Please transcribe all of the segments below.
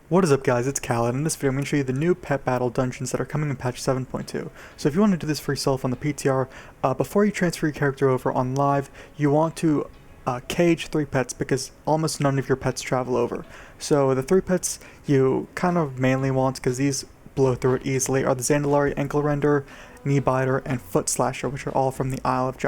What is up guys, it's Cal, and in this video I'm going to show you the new pet battle dungeons that are coming in patch 7.2. So if you want to do this for yourself on the PTR, before you transfer your character over on live, you want to cage 3 pets because almost none of your pets travel over. So the 3 pets you kind of mainly want, because these blow through it easily, are the Zandalari Ankle Render, Knee Biter, and Foot Slasher, which are all from the Isle of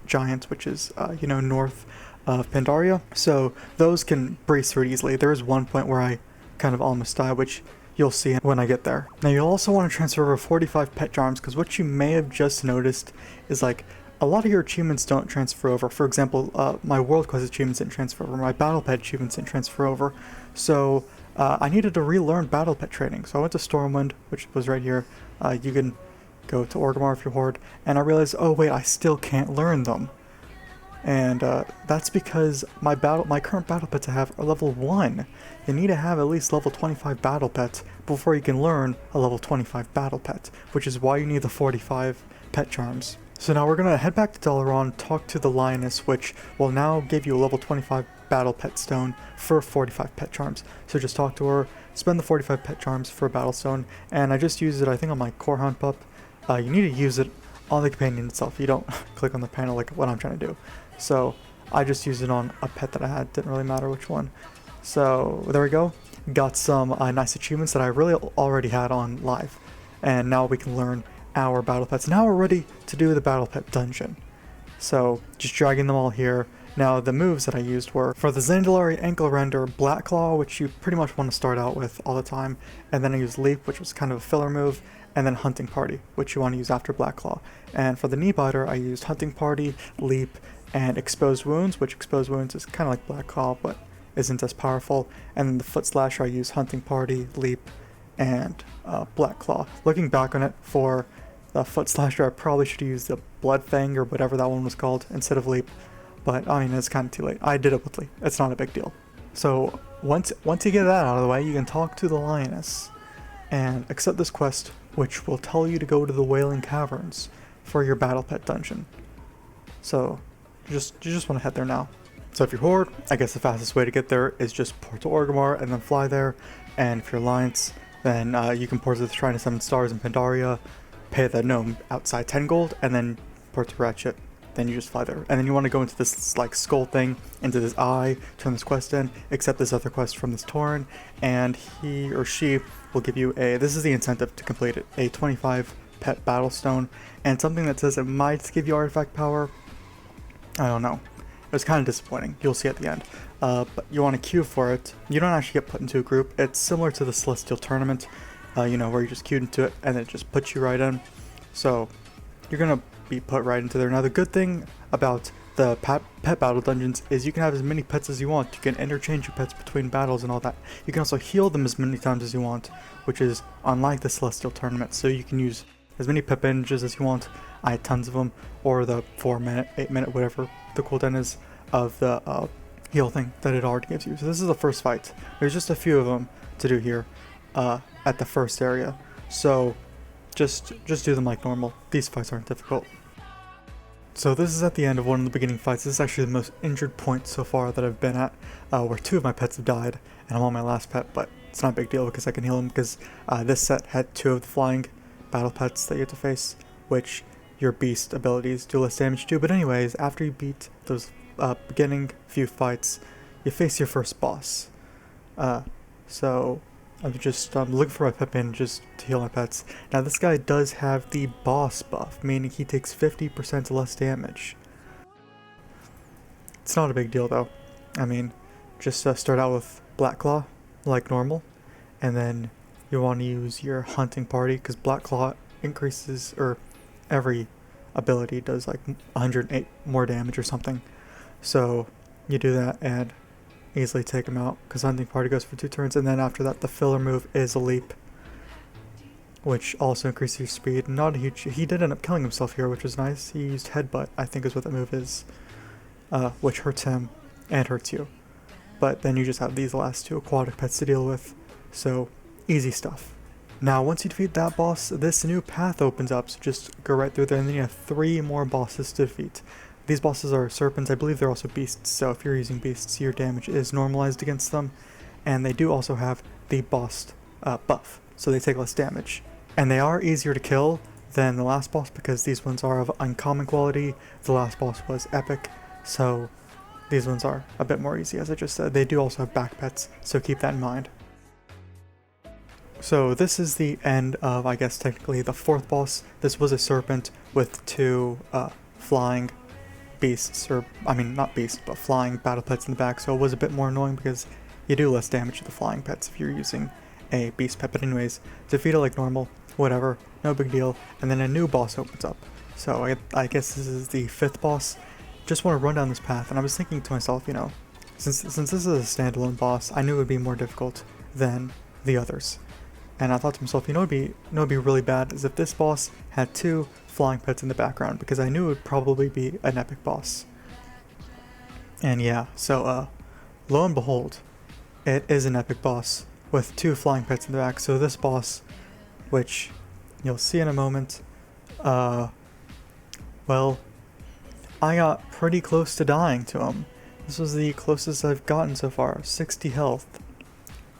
Giants, which is, north of Pandaria. So those can breeze through it easily. There is one point where I kind of almost die, which you'll see when I get there. Now you'll also want to transfer over 45 pet charms, because what you may have just noticed is like a lot of your achievements don't transfer over. For example, my world quest achievements didn't transfer over, my battle pet achievements didn't transfer over, so I needed to relearn battle pet training. So I went to Stormwind, which was right here. You can go to Orgrimmar if you're Horde, and I realized, oh wait, I still can't learn them. And that's because my current battle pets I have are level 1. You need to have at least level 25 battle pets before you can learn a level 25 battle pet, which is why you need the 45 pet charms. So now we're going to head back to Dalaran, talk to the Lioness, which will now give you a level 25 battle pet stone for 45 pet charms. So just talk to her, spend the 45 pet charms for a battle stone, and I just used it I think on my core hunt pup. You need to use it on the companion itself. You don't click on the panel like what I'm trying to do. So I just used it on a pet that I had, didn't really matter which one. So there we go, got some nice achievements that I really already had on live, and now we can learn our battle pets. Now we're ready to do the battle pet dungeon. So just dragging them all here. Now the moves that I used were for the Zandalari Ankle Render, Black Claw, which you pretty much want to start out with all the time, and then I used Leap, which was kind of a filler move, and then Hunting Party, which you want to use after Black Claw. And for the Knee Biter, I used Hunting Party, Leap, and Exposed Wounds, which Exposed Wounds is kind of like Black Claw, but isn't as powerful. And then the Foot Slasher, I used Hunting Party, Leap, and Black Claw. Looking back on it, for the Foot Slasher, I probably should have used the Blood Fang or whatever that one was called instead of Leap, but I mean, it's kind of too late. I did it with Leap. It's not a big deal. So once you get that out of the way, you can talk to the Lioness and accept this quest, which will tell you to go to the Wailing Caverns for your battle pet dungeon. So you just want to head there now. So if you're Horde, I guess the fastest way to get there is just port to Orgrimmar and then fly there. And if you're Alliance, then you can port to the Shrine of 7 Stars in Pandaria, pay the gnome outside 10 gold, and then port to Ratchet. Then you just fly there. And then you want to go into this like skull thing, into this eye, turn this quest in, accept this other quest from this Tauren, and he or she will give you this is the incentive to complete it, a 25 pet battle stone, and something that says it might give you artifact power. I don't know. It was kind of disappointing. You'll see at the end. But you want to queue for it. You don't actually get put into a group. It's similar to the Celestial Tournament, where you just queued into it and it just puts you right in. So you're going to be put right into there. Now the good thing about the pet battle dungeons is you can have as many pets as you want. You can interchange your pets between battles and all that. You can also heal them as many times as you want, which is unlike the Celestial Tournament. So you can use as many pet bandages as you want. I had tons of them, or the 4 minute, 8 minute, whatever the cooldown is of the heal thing that it already gives you. So this is the first fight. There's just a few of them to do here at the first area. So just do them like normal. These fights aren't difficult. So this is at the end of one of the beginning fights. This is actually the most injured point so far that I've been at, where 2 of my pets have died, and I'm on my last pet, but it's not a big deal because I can heal them, because this set had 2 of the flying battle pets that you have to face, which your beast abilities do less damage to. But anyways, after you beat those beginning few fights, you face your first boss. So I'm just looking for my pet bandages to heal my pets. Now this guy does have the boss buff, meaning he takes 50% less damage. It's not a big deal though. I mean, just start out with Black Claw like normal, and then you want to use your Hunting Party, because Black Claw increases, or every ability does like 108 more damage or something. So you do that and easily take him out, because Hunting Party goes for 2 turns, and then after that the filler move is a Leap, which also increases your speed. Not a huge, he did end up killing himself here, which was nice. He used Headbutt, I think is what that move is, which hurts him and hurts you. But then you just have these last 2 aquatic pets to deal with, so easy stuff. Now once you defeat that boss, this new path opens up, so just go right through there, and then you have 3 more bosses to defeat. These bosses are serpents. I believe they're also beasts, so if you're using beasts, your damage is normalized against them, and they do also have the boss buff, so they take less damage. And they are easier to kill than the last boss because these ones are of uncommon quality. The last boss was epic, so these ones are a bit more easy, as I just said. They do also have back pets, so keep that in mind. So this is the end of, I guess, technically the fourth boss. This was a serpent with two flying beasts, or I mean not beasts, but flying battle pets in the back, so it was a bit more annoying because you do less damage to the flying pets if you're using a beast pet. But anyways, defeat it like normal, whatever, no big deal, and then a new boss opens up. So I guess this is the fifth boss. Just want to run down this path, and I was thinking to myself, you know, since this is a standalone boss, I knew it would be more difficult than the others. And I thought to myself, it'd be really bad is if this boss had two flying pets in the background, because I knew it would probably be an epic boss. And yeah, so lo and behold, it is an epic boss with two flying pets in the back. So this boss, which you'll see in a moment, well, I got pretty close to dying to him. This was the closest I've gotten so far, 60 health.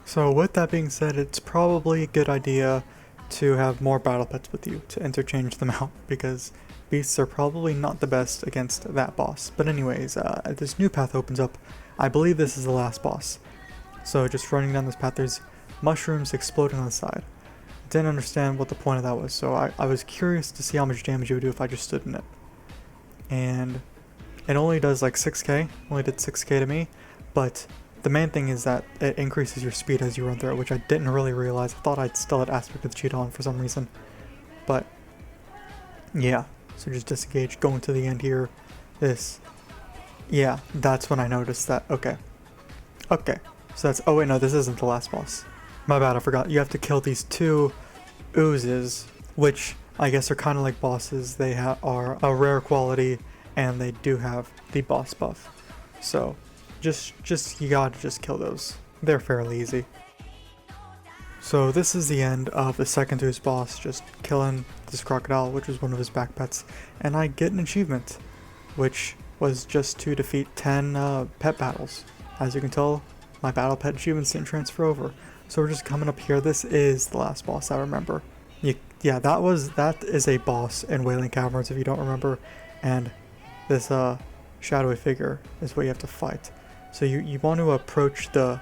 So with that being said, it's probably a good idea to have more battle pets with you to interchange them out, because beasts are probably not the best against that boss. But anyways, this new path opens up. I believe this is the last boss. So just running down this path, there's mushrooms exploding on the side. Didn't understand what the point of that was, so I was curious to see how much damage it would do if I just stood in it. And it only does like 6k, only did 6k to me, but the main thing is that it increases your speed as you run through it, which I didn't really realize. I thought I'd still had aspect of the cheat on for some reason. But yeah, so just disengage, going to the end here. Yeah, that's when I noticed that, okay. So that's, oh wait, no, this isn't the last boss. My bad, I forgot. You have to kill these two oozes, which I guess are kind of like bosses. They are a rare quality, and they do have the boss buff. So you gotta just kill those. They're fairly easy. So this is the end of the second ooze boss, just killing this crocodile, which was one of his back pets, and I get an achievement, which was just to defeat 10 pet battles. As you can tell, my battle pet achievements didn't transfer over. So we're just coming up here. This is the last boss I remember. Yeah, that is a boss in Wailing Caverns if you don't remember, and this shadowy figure is what you have to fight. So you want to approach the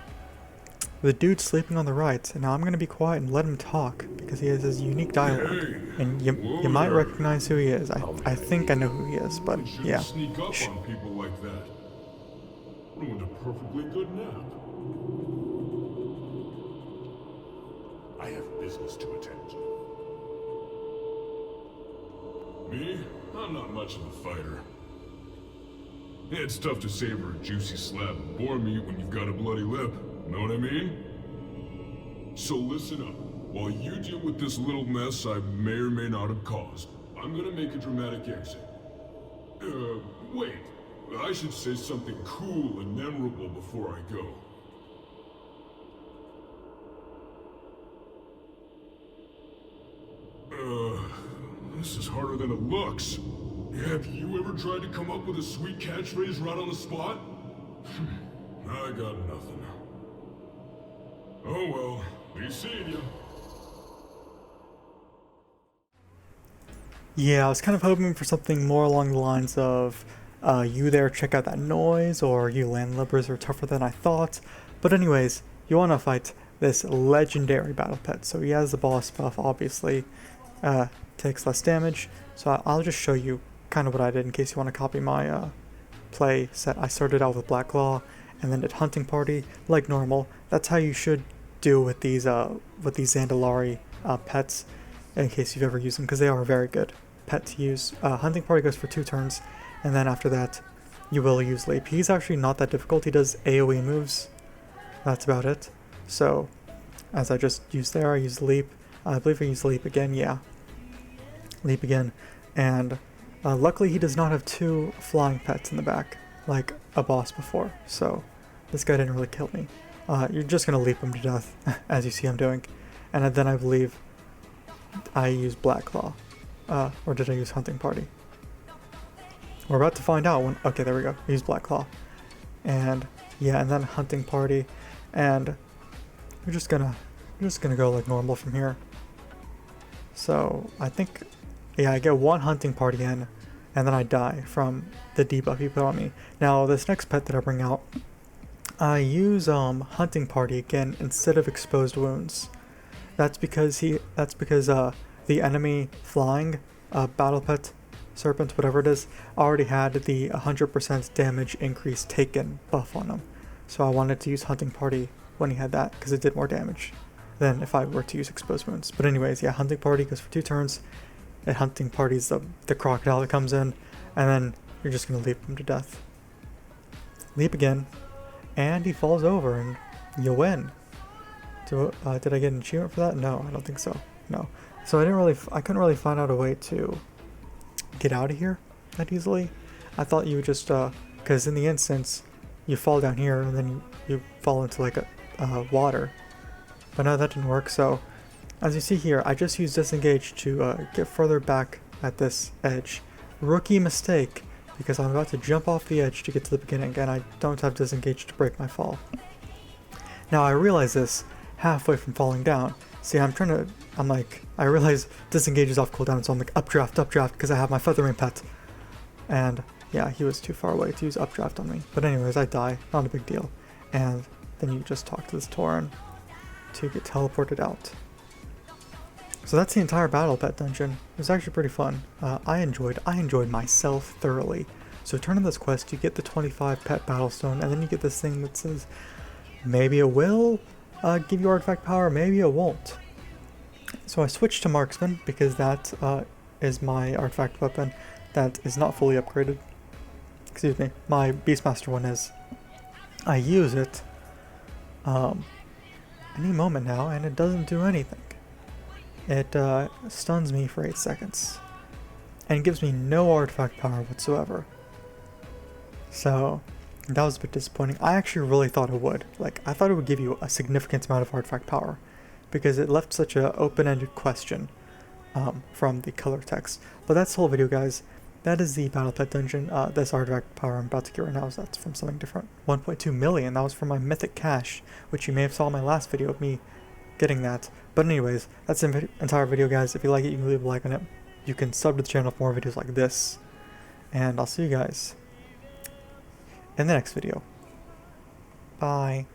dude sleeping on the right, and now I'm gonna be quiet and let him talk because he has his unique dialogue, and you might recognize who he is. I think I know who he is, but yeah. Sneak up on people like that. Ruined a perfectly good nap. I have business to attend to. Me? I'm not much of a fighter. It's tough to savor a juicy slab of boar meat when you've got a bloody lip. Know what I mean? So listen up. While you deal with this little mess I may or may not have caused, I'm gonna make a dramatic exit. Wait. I should say something cool and memorable before I go. This is harder than it looks. Have you ever tried to come up with a sweet catchphrase right on the spot? I got nothing. Oh well, be seeing ya. Yeah, I was kind of hoping for something more along the lines of, you there, check out that noise, or you landlubbers are tougher than I thought. But anyways, you want to fight this legendary battle pet. So he has the boss buff, obviously, takes less damage. So I'll just show you kind of what I did in case you want to copy my play set. I started out with Black Claw and then did Hunting Party like normal. That's how you should do with these Zandalari pets, in case you've ever used them, because they are a very good pet to use. Hunting Party goes for 2 turns, and then after that you will use Leap. He's actually not that difficult. He does AoE moves. That's about it. So as I just used there, I used Leap. I believe I used Leap again. Yeah, Leap again. And luckily he does not have 2 flying pets in the back like a boss before, so this guy didn't really kill me. You're just gonna leap him to death as you see I'm doing. And then I believe I used Black Claw, or did I use Hunting Party? We're about to find out when. Okay, there we go. I used Black Claw, and yeah, and then Hunting Party, and we're just gonna go like normal from here. So I think, yeah, I get one hunting party in, and then I die from the debuff he put on me. Now this next pet that I bring out, I use hunting party again instead of exposed wounds. That's because the enemy flying battle pet serpent, whatever it is, already had the 100% damage increase taken buff on him. So I wanted to use hunting party when he had that because it did more damage than if I were to use exposed wounds. But anyways, yeah, hunting party goes for 2 turns. And hunting party's the crocodile that comes in, and then you're just gonna leap him to death. Leap again, and he falls over, and you win. Did I get an achievement for that? No, I don't think so. No. So I couldn't really find out a way to get out of here that easily. I thought you would just, because in the instance, you fall down here and then you fall into like a water. But no, that didn't work. So as you see here, I just used disengage to get further back at this edge. Rookie mistake, because I'm about to jump off the edge to get to the beginning, and I don't have disengage to break my fall. Now I realize this halfway from falling down. See, I realize disengage is off cooldown, so I'm like updraft, because I have my featherman pet. And yeah, he was too far away to use updraft on me. But anyways, I die, not a big deal. And then you just talk to this Tauren to get teleported out. So that's the entire battle pet dungeon. It was actually pretty fun. I enjoyed myself thoroughly. So turn in this quest, you get the 25 pet battle stone, and then you get this thing that says, maybe it will give you artifact power, maybe it won't. So I switched to marksman because that is my artifact weapon that is not fully upgraded. Excuse me, my beastmaster one is. I use it any moment now, and it doesn't do anything. It stuns me for 8 seconds and gives me no artifact power whatsoever. So that was a bit disappointing. I actually really thought it would. Like, I thought it would give you a significant amount of artifact power because it left such an open-ended question from the color text. But that's the whole video, guys. That is the battle pet dungeon. This artifact power I'm about to get right now, that's from something different. 1.2 million. That was from my mythic cache, which you may have saw in my last video of me getting that. But anyways, that's the entire video, guys. If you like it, you can leave a like on it. You can sub to the channel for more videos like this. And I'll see you guys in the next video. Bye.